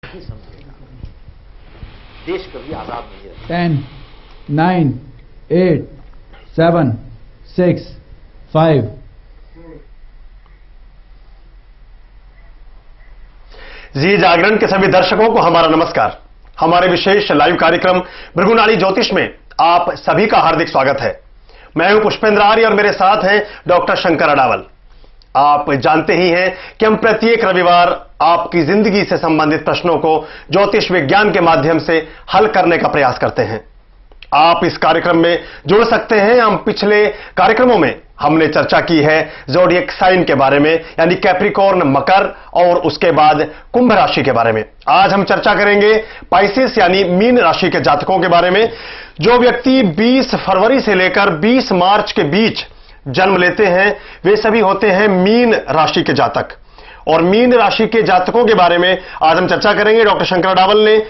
नहीं समझेगा, देश कभी आजाद नहीं है। 10, 9, 8, 7, 6, 5। जी जागरण के सभी दर्शकों को हमारा नमस्कार। हमारे विशेष लाइव कार्यक्रम भृगुनाड़ी ज्योतिष में आप सभी का हार्दिक स्वागत है। मैं हूं पुष्पेंद्र आर्य और मेरे साथ हैं डॉक्टर शंकर अडावल। आप जानते ही हैं कि हम प्रत्येक रविवार आपकी जिंदगी से संबंधित प्रश्नों को ज्योतिष विज्ञान के माध्यम से हल करने का प्रयास करते हैं। आप इस कार्यक्रम में जुड़ सकते हैं। हम पिछले कार्यक्रमों में हमने चर्चा की है ज़ोडिएक साइन के बारे में, यानी कैप्रिकॉर्न मकर और उसके बाद कुंभ राशि के बारे में। आज हम चर्चा करेंगे पाइसेस यानी मीन राशि के जातकों के बारे में। जो व्यक्ति 20 फरवरी से लेकर 20 मार्च के बीच जन्म लेते हैं वे सभी होते हैं मीन राशि के जातक। और मीन राशि के जातकों के बारे में आज हम चर्चा करेंगे। डॉक्टर शंकर अडावल ने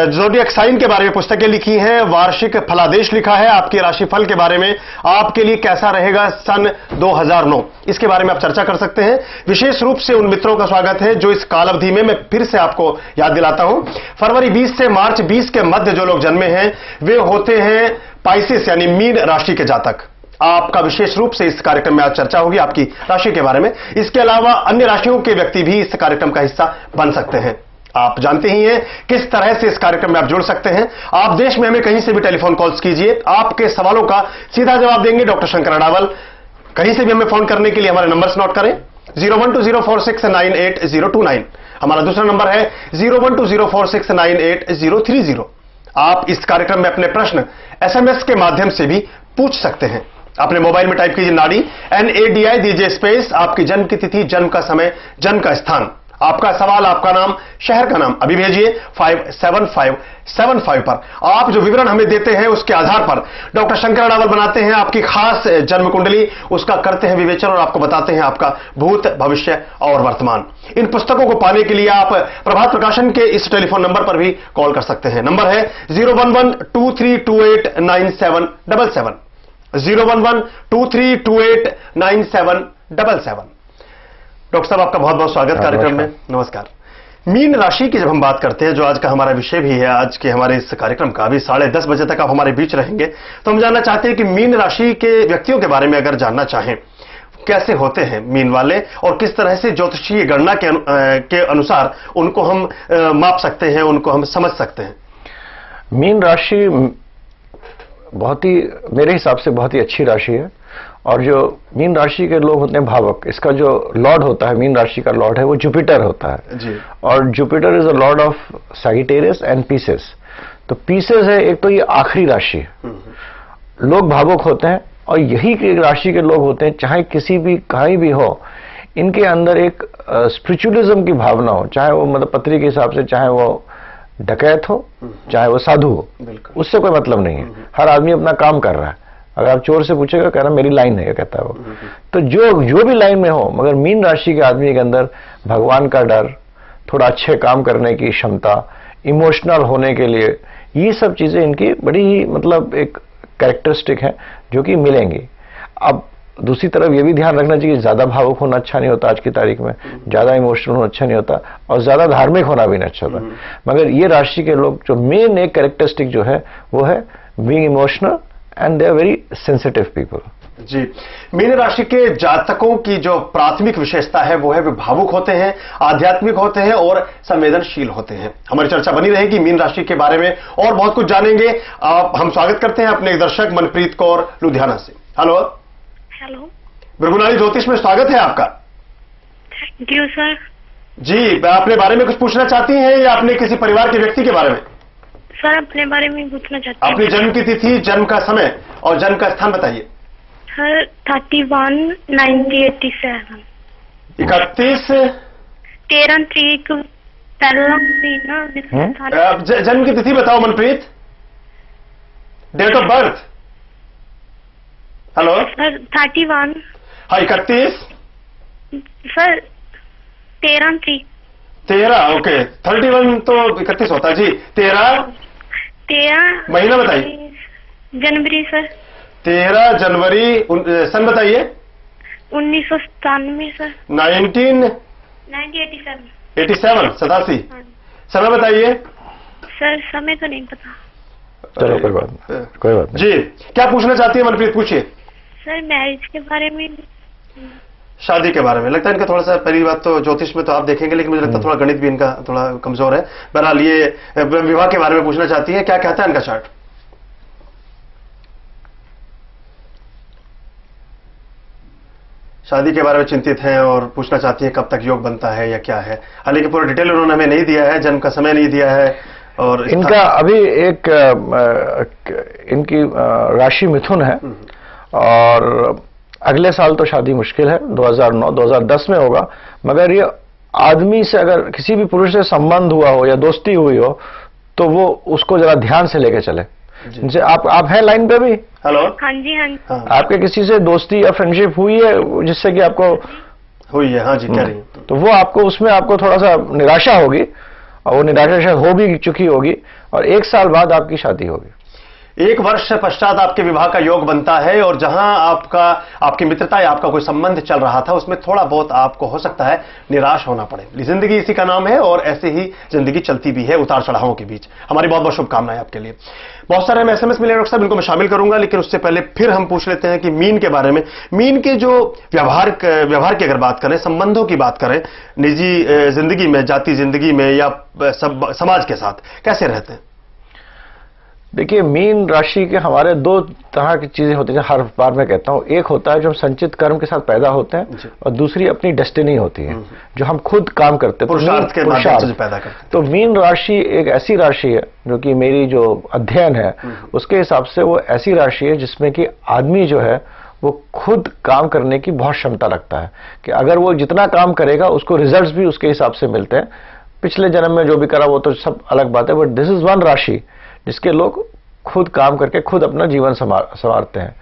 ज़ोडिएक साइन के बारे में पुस्तकें लिखी हैं, वार्षिक फलादेश लिखा है आपके राशिफल के बारे में, आपके लिए कैसा रहेगा सन 2009, इसके बारे में आप चर्चा कर सकते हैं। विशेष रूप से उन मित्रों का स्वागत है जो इस काल अवधि में, मैं फिर से आपको याद दिलाता हूं, फरवरी 20 से मार्च 20 के मध्य जो लोग जन्मे हैं वे होते हैं पाइसेस यानी मीन राशि के जातक। आपका विशेष रूप से इस कार्यक्रम में आज चर्चा होगी आपकी राशि के बारे में। इसके अलावा अन्य राशियों के व्यक्ति भी इस कार्यक्रम का हिस्सा बन सकते हैं। आप जानते ही हैं किस तरह से इस कार्यक्रम में आप जुड़ सकते हैं। आप देश में हमें कहीं से भी टेलीफोन कॉल्स कीजिए, आपके सवालों का सीधा जवाब देंगे डॉक्टर शंकर अडावल। कहीं से भी हमें फोन करने के लिए हमारे नंबर्स नोट करें, 012046988029। हमारा दूसरा नंबर है 012046988030। आप इस कार्यक्रम में अपने प्रश्न SMS के माध्यम से भी पूछ सकते हैं। अपने मोबाइल में टाइप कीजिए नाड़ी NADI, दीजिए स्पेस, आपकी जन्म की तिथि, जन्म का समय, जन्म का स्थान, आपका सवाल, आपका नाम, शहर का नाम अभी भेजिए 57575 पर। आप जो विवरण हमें देते हैं उसके आधार पर डॉक्टर शंकर अडावल बनाते हैं आपकी खास जन्म कुंडली, उसका करते हैं विवेचन और आपको बताते हैं आपका भूत, भविष्य और वर्तमान। इन पुस्तकों को पाने के लिए आप प्रभात प्रकाशन के इस टेलीफोन नंबर पर भी कॉल कर सकते हैं। नंबर है 01123289777, 01123289777। डॉक्टर साहब आपका बहुत बहुत स्वागत कार्यक्रम में। नमस्कार। मीन राशि की जब हम बात करते हैं, जो आज का हमारा विषय भी है आज के हमारे इस कार्यक्रम का, अभी 10:30 बजे तक आप हमारे बीच रहेंगे, तो हम जानना चाहते हैं कि मीन राशि के व्यक्तियों के बारे में अगर जानना चाहें, कैसे होते हैं मीन वाले और किस तरह से ज्योतिषीय गणना के अनुसार उनको हम माप सकते हैं, उनको हम समझ सकते हैं। मीन राशि बहुत ही, मेरे हिसाब से बहुत ही अच्छी राशि है। और जो मीन राशि के लोग होते हैं भावक, इसका जो लॉर्ड होता है, मीन राशि का लॉर्ड है वो जुपिटर होता है जी। और Jupiter is a Lord of Sagittarius and pieces. तो पीसेस है एक, तो ये आखिरी राशि है। लोग भावुक होते हैं और यही राशि के लोग होते हैं, चाहे किसी भी कहीं भी हो, इनके अंदर एक स्पिरिचुअलिज्म की भावना हो, चाहे वो मतलब पत्री के हिसाब से, चाहे वो डकैत हो, चाहे वो साधु हो, उससे कोई मतलब नहीं है। हर आदमी अपना काम कर रहा है। अगर आप चोर से पूछेगा, कह रहा मेरी लाइन है, कहता है वो। तो जो भी लाइन में हो, मगर मीन राशि के आदमी के अंदर भगवान का डर, थोड़ा अच्छे काम करने की क्षमता, इमोशनल होने के लिए, ये सब चीजें इनकी बड़ी ही मतलब एक कैरेक्टरिस्टिक है जो कि मिलेंगी। अब दूसरी तरफ ये भी ध्यान रखना चाहिए, ज्यादा भावुक होना अच्छा नहीं होता आज की तारीख में, ज्यादा इमोशनल होना अच्छा नहीं होता और ज्यादा धार्मिक होना भी नहीं अच्छा होता। मगर ये राशि के लोग जो मेन एक कैरेक्टरिस्टिक जो है वो है being emotional and they are very sensitive people. जी, मीन राशि के जातकों की जो प्राथमिक विशेषता है वो है वे भावुक होते हैं, आध्यात्मिक होते हैं और संवेदनशील होते हैं। हमारी चर्चा बनी रहेगी मीन राशि के बारे में और बहुत कुछ जानेंगे। हम स्वागत करते हैं अपने दर्शक मनप्रीत कौर लुधियाना से। हेलो हेलो, भृगुनाड़ी ज्योतिष में स्वागत है आपका। Thank you sir. जी, अपने बारे में कुछ पूछना चाहती हैं या अपने किसी परिवार के व्यक्ति के बारे में? सर अपने बारे में पूछना चाहती हूँ। अपनी जन्म की तिथि, जन्म का समय और जन्म का स्थान बताइए। सर 31/1987। 31 13 तारीख पहला महीना। जन्म की तिथि बताओ Manpreet, date of birth. Hello sir 31। हाँ 31 सर 13 तारीख। 13 ओके, 31 तो 31 होता है जी। 13 महीना बताइए। जनवरी सर। 13 जनवरी। सन बताइए। 1997 सर। 1987 87। समय बताइए। सर समय तो नहीं पता। चलो कोई बात नहीं, कोई बात नहीं। जी, क्या पूछना चाहती है मनप्रीत, पूछिए। सर मैरिज के बारे में। शादी के बारे में लगता है इनका थोड़ा सा, पहली बात तो ज्योतिष में तो आप देखेंगे, लेकिन मुझे लगता है थोड़ा गणित भी इनका थोड़ा कमजोर है। बहरहाल ये विवाह के बारे में पूछना चाहती है, क्या कहता है इनका चार्ट? शादी के बारे में चिंतित हैं और पूछना चाहती है कब तक योग बनता है या क्या है। हालांकि पूरा डिटेल उन्होंने हमें नहीं दिया है, जन्म का समय नहीं दिया है। और इनका अभी एक इनकी राशि मिथुन है और अगले साल तो शादी मुश्किल है, 2009-2010 में होगा। मगर ये आदमी से अगर किसी भी पुरुष से संबंध हुआ हो या दोस्ती हुई हो तो वो उसको जरा ध्यान से लेके चले। जिनसे आप हैं लाइन पे भी? हेलो। हाँ जी हाँ जी। हाँ। आपके किसी से दोस्ती या फ्रेंडशिप हुई है जिससे कि आपको हुई है? हाँ जी, कह रही हैं। तो वो आपको उसमें आपको थोड़ा सा निराशा होगी और वो निराशा शायद हो भी चुकी होगी और 1 साल बाद आपकी शादी होगी। 1 वर्ष पश्चात आपके विवाह का योग बनता है और जहां आपकी मित्रता या आपका कोई संबंध चल रहा था उसमें थोड़ा बहुत आपको हो सकता है निराश होना पड़े। जिंदगी इसी का नाम है और ऐसे ही जिंदगी चलती भी है उतार चढ़ावों के बीच। हमारी बहुत बहुत शुभकामनाएं आपके लिए। बहुत सारे SMS मिले डॉक्टर साहब, इनको मैं शामिल करूंगा, लेकिन उससे पहले फिर हम पूछ लेते हैं कि मीन के बारे में। मीन के जो व्यवहार की अगर बात करें, संबंधों की बात करें, निजी जिंदगी में, जाति जिंदगी में या समाज के साथ कैसे रहते हैं? देखिए, मीन राशि के हमारे 2 तरह की चीजें होती हैं, हर बार मैं कहता हूं। एक होता है जो हम संचित कर्म के साथ पैदा होते हैं और दूसरी अपनी डेस्टिनी होती है जो हम खुद काम करते हैं, पुरुषार्थ के माध्यम से पैदा करते हैं। तो मीन राशि एक ऐसी राशि है जो कि मेरी जो अध्ययन है उसके हिसाब से वो ऐसी राशि है जिसमें कि आदमी जो है वो खुद काम करने की बहुत क्षमता रखता है कि अगर वो जितना काम करेगा उसको रिजल्ट्स भी उसके हिसाब से मिलते हैं। पिछले जन्म में जो भी करा वो तो सब अलग बात है, बट दिस इज वन राशि जिसके लोग खुद काम करके खुद अपना जीवन संवारते हैं।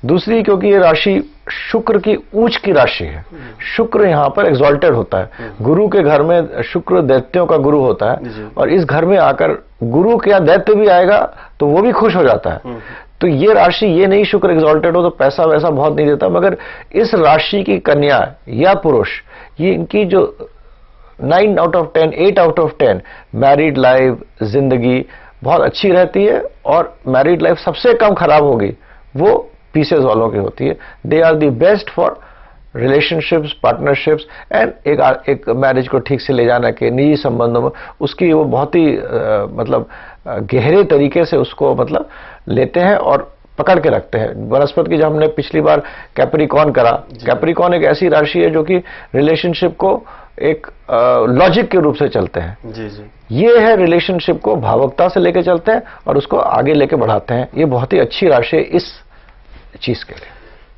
दूसरी, क्योंकि ये राशि शुक्र की ऊंच की राशि है, शुक्र यहाँ पर एग्जॉल्टेड होता है। गुरु के घर में शुक्र दैत्यों का गुरु होता है और इस घर में आकर गुरु के यहाँ दैत्य भी आएगा तो वो भी खुश हो जाता है। तो ये राशि, ये नहीं शुक्र एग्जॉल्टेड हो तो पैसा वैसा बहुत नहीं देता, मगर इस राशि की कन्या या पुरुष, ये इनकी जो 9 out of 10, 8 out of 10 married life, जिंदगी बहुत अच्छी रहती है। और मैरिड लाइफ सबसे कम खराब होगी वो पीसेस वालों की होती है। They are the best for relationships, partnerships and एक मैरिज को ठीक से ले जाना के निजी संबंधों में उसकी वो बहुत ही मतलब गहरे तरीके से उसको मतलब लेते हैं और पकड़ के रखते हैं। वनस्पति की जब हमने पिछली बार कैप्रिकॉर्न करा, कैप्रिकॉर्न एक ऐसी राशि है जो कि रिलेशनशिप को एक लॉजिक के रूप से चलते हैं। जी जी, ये है रिलेशनशिप को भावुकता से लेके चलते हैं और उसको आगे लेके बढ़ाते हैं। ये बहुत ही अच्छी राशि है इस चीज के लिए।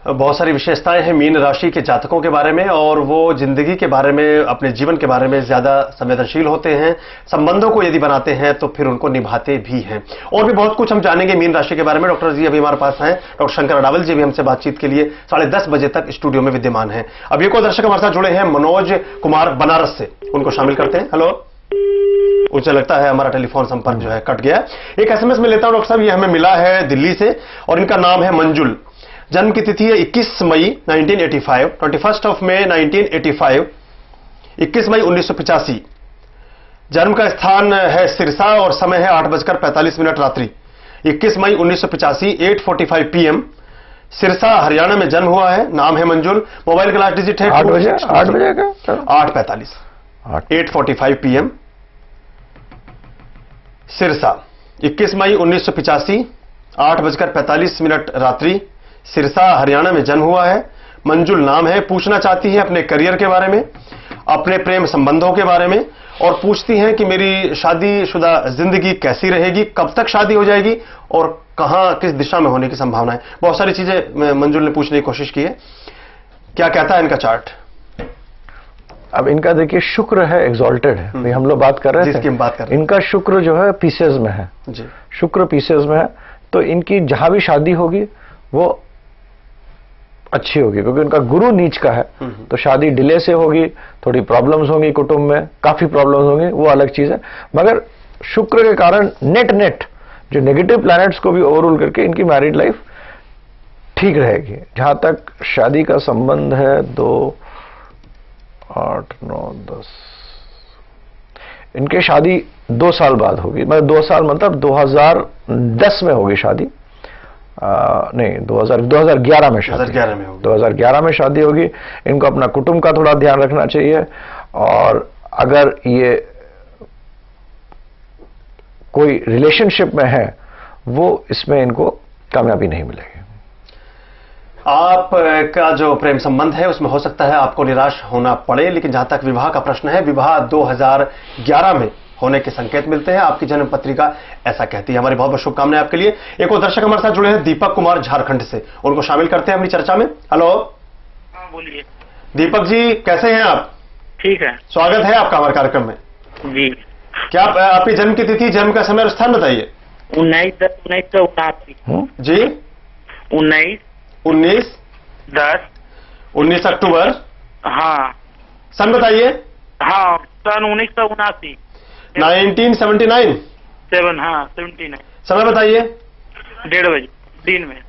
बहुत सारी विशेषताएं हैं मीन राशि के जातकों के बारे में और वो जिंदगी के बारे में, अपने जीवन के बारे में ज्यादा संवेदनशील होते हैं। संबंधों को यदि बनाते हैं तो फिर उनको निभाते भी हैं। और भी बहुत कुछ हम जानेंगे मीन राशि के बारे में। डॉक्टर जी अभी हमारे पास हैं, डॉक्टर शंकर अडावल जी भी हमसे बातचीत के लिए 10:30 बजे तक स्टूडियो में विद्यमान है। अब एक और दर्शक हमारे साथ जुड़े हैं, मनोज कुमार बनारस से, उनको शामिल करते हैं। हेलो। मुझे लगता है हमारा टेलीफोन संपर्क जो है कट गया। एक SMS में लेता हूं डॉक्टर साहब, ये हमें मिला है दिल्ली से और इनका नाम है मंजुल। जन्म की तिथि है 21 मई 1985, 21 ऑफ मई 1985, 21 मई 1985। जन्म का स्थान है सिरसा और समय है 8:45 रात्रि। 21 मई 1985, 8:45 PM, सिरसा हरियाणा में जन्म हुआ है। नाम है मंजुल। मोबाइल का लास्ट डिजिट है 8 बजे का 8:45, 8:45 PM, सिरसा। 21 मई 1985, 8:45 रात्रि, सिरसा हरियाणा में जन्म हुआ है। मंजुल नाम है। पूछना चाहती है अपने करियर के बारे में, अपने प्रेम संबंधों के बारे में और पूछती हैं कि मेरी शादीशुदा जिंदगी कैसी रहेगी, कब तक शादी हो जाएगी और कहां, किस दिशा में होने की संभावना है। बहुत सारी चीजें मंजुल ने पूछने की कोशिश की है। क्या कहता है इनका चार्ट? अब इनका देखिए शुक्र है, एग्जॉल्टेड है। भाई हम लोग बात कर रहे हैं जिसकी हम बात कर रहे हैं, इनका शुक्र जो है पीसेज में है जी। शुक्र पीसेज में है तो इनकी जहां भी शादी होगी वो अच्छी होगी, क्योंकि उनका गुरु नीच का है। तो शादी डिले से होगी, थोड़ी प्रॉब्लम्स होंगी कुटुंब में, काफी प्रॉब्लम्स होंगी, वो अलग चीज है। मगर शुक्र के कारण नेट जो नेगेटिव प्लैनेट्स को भी ओवररूल करके इनकी मैरिड लाइफ ठीक रहेगी। जहां तक शादी का संबंध है 2, 8, 9, 10, इनकी शादी 2 साल बाद होगी, मतलब 2 साल मतलब 2010 में होगी शादी, नहीं 2011 में शादी, 2011 में होगी। 2011 में शादी होगी। इनको अपना कुटुंब का थोड़ा ध्यान रखना चाहिए, और अगर ये कोई रिलेशनशिप में है वो इसमें इनको कामयाबी नहीं मिलेगी। आपका जो प्रेम संबंध है उसमें हो सकता है आपको निराश होना पड़े, लेकिन जहां तक विवाह का प्रश्न है, विवाह 2011 में होने के संकेत मिलते हैं। आपकी जन्म पत्रिका ऐसा कहती है। हमारी बहुत बहुत शुभकामनाएं आपके लिए। एक और दर्शक हमारे साथ जुड़े हैं, दीपक कुमार झारखंड से, उनको शामिल करते हैं अपनी चर्चा में। हेलो। हाँ बोलिए। दीपक जी कैसे हैं आप? ठीक है। स्वागत है आपका हमारे कार्यक्रम में जी। क्या आपकी जन्म की तिथि, जन्म का समय और स्थान बताइए। 19/10/1979। जी 19/10। 19 अक्टूबर। हाँ। सन बताइए। हाँ सन 1979। 1979। 79। समय बताइए। 1:30 बजे दिन में।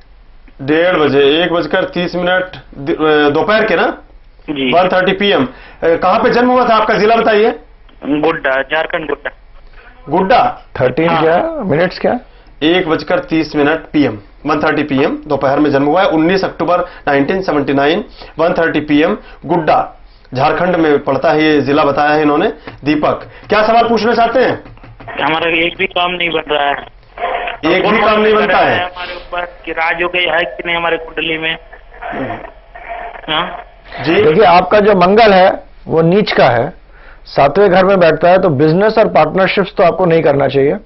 1:30 बजे, 1:30 दोपहर के ना? जी। 1:30 PM। कहाँ पे जन्म हुआ था आपका, जिला बताइए। गोड्डा, झारखंड गोड्डा। गुड्डा। 13 हाँ। क्या मिनट्स क्या? 1:30 PM, 1:30 PM दोपहर में जन्म हुआ है। 19 अक्टूबर 1979, 1:30 PM, गुड्डा, झारखंड में पड़ता है। ये जिला बताया है इन्होंने। दीपक, क्या सवाल पूछना चाहते हैं? हमारा एक भी काम नहीं बन रहा है। एक भी काम नहीं बनता है हमारे ऊपर कि राज हो गई है कि नहीं हमारे कुंडली में। हाँ जी। देखिए, आपका जो मंगल है वो नीच का है, 7वें घर में बैठता है, तो बिजनेस और पार्टनरशिप्स तो आपको नहीं करना चाहिए।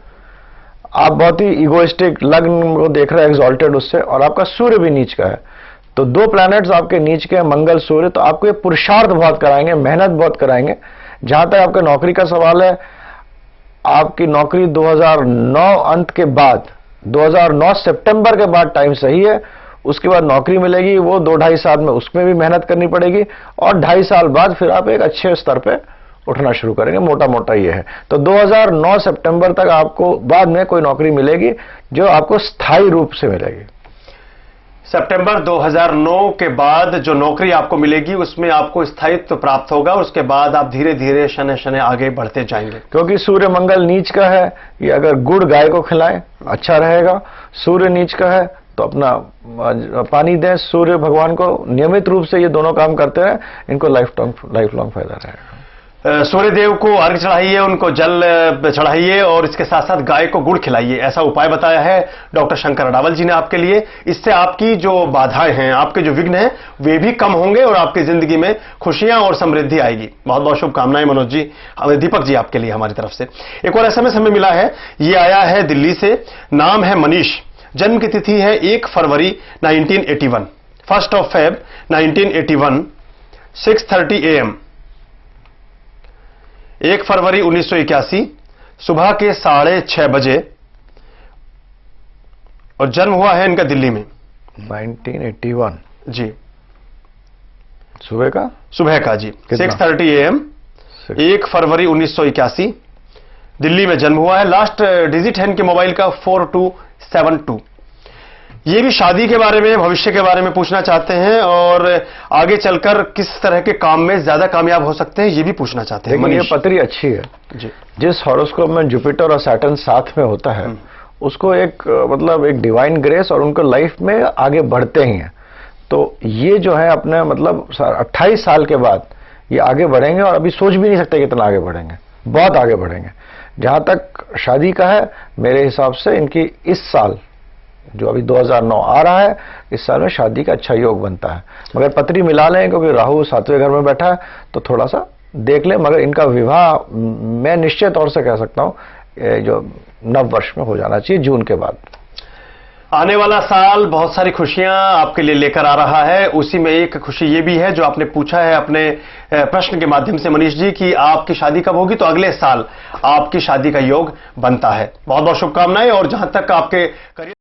आप बहुत ही इगोइस्टिक लग्न को देख रहे हैं, एक्सॉल्टेड उससे, और आपका सूर्य भी नीच का है। तो 2 प्लैनेट्स आपके नीच के हैं, मंगल सूर्य, तो आपको ये पुरुषार्थ बहुत कराएंगे, मेहनत बहुत कराएंगे। जहां तक आपके नौकरी का सवाल है, आपकी नौकरी 2009 अंत के बाद, 2009 सितंबर के बाद टाइम सही है। उसके बाद नौकरी मिलेगी, वो 2-2.5 साल में उसमें भी मेहनत करनी पड़ेगी, और 2.5 साल बाद फिर आप एक अच्छे स्तर पे उठना शुरू करेंगे। मोटा मोटा ये है। तो 2009 सितंबर तक आपको बाद में कोई नौकरी मिलेगी जो आपको स्थायी रूप से मिलेगी। सितंबर 2009 के बाद जो नौकरी आपको मिलेगी उसमें आपको स्थायित्व प्राप्त होगा। उसके बाद आप धीरे धीरे शने शने आगे बढ़ते जाएंगे। क्योंकि सूर्य मंगल नीच का है, ये अगर गुड़ गाय को खिलाएं अच्छा रहेगा। सूर्य नीच का है तो अपना पानी दें सूर्य भगवान को, नियमित रूप से ये दोनों काम करते रहे, इनको लाइफ लॉन्ग फायदा रहेगा। सूर्य देव को अर्घ्य चढ़ाइए, उनको जल चढ़ाइए, और इसके साथ साथ गाय को गुड़ खिलाइए। ऐसा उपाय बताया है डॉक्टर शंकर अडावल जी ने आपके लिए। इससे आपकी जो बाधाएं हैं, आपके जो विघ्न हैं, वे भी कम होंगे और आपकी जिंदगी में खुशियां और समृद्धि आएगी। बहुत बहुत शुभकामनाएं मनोज जी, दीपक जी आपके लिए हमारी तरफ से। एक और SMS हमें मिला है, ये आया है दिल्ली से। नाम है मनीष, जन्म की तिथि है 1 फरवरी 1981, 1 Feb 1981, 6:30 AM। 1 फरवरी 1981 सुबह के 6:30 बजे, और जन्म हुआ है इनका दिल्ली में। 1981 जी, सुबह का जी 6:30 AM, 1 फरवरी 1981 दिल्ली में जन्म हुआ है। लास्ट डिजिट है इनके मोबाइल का 4272। ये भी शादी के बारे में, भविष्य के बारे में पूछना चाहते हैं, और आगे चलकर किस तरह के काम में ज्यादा कामयाब हो सकते हैं ये भी पूछना चाहते हैं। लेकिन ये पत्री अच्छी है जी। जिस हॉरोस्कोप में जुपिटर और सैटर्न साथ में होता है उसको एक मतलब एक डिवाइन ग्रेस, और उनको लाइफ में आगे बढ़ते ही हैं। तो ये जो है अपने मतलब 28 साल के बाद ये आगे बढ़ेंगे, और अभी सोच भी नहीं सकते कितना आगे बढ़ेंगे, बहुत आगे बढ़ेंगे। जहां तक शादी का है, मेरे हिसाब से इनकी इस साल जो अभी 2009 आ रहा है, इस साल में शादी का अच्छा योग बनता है। मगर पत्री मिला लें, क्योंकि राहु 7वें घर में बैठा है, तो थोड़ा सा देख लें। मगर इनका विवाह मैं निश्चित तौर से कह सकता हूं जो नव वर्ष में हो जाना चाहिए, जून के बाद। आने वाला साल बहुत सारी खुशियां आपके लिए लेकर आ रहा है। उसी में एक खुशी ये भी है जो आपने पूछा है अपने प्रश्न के माध्यम से मनीष जी, कि आपकी शादी कब होगी, तो अगले साल आपकी शादी का योग बनता है। बहुत बहुत शुभकामनाएं। और जहां तक आपके करियर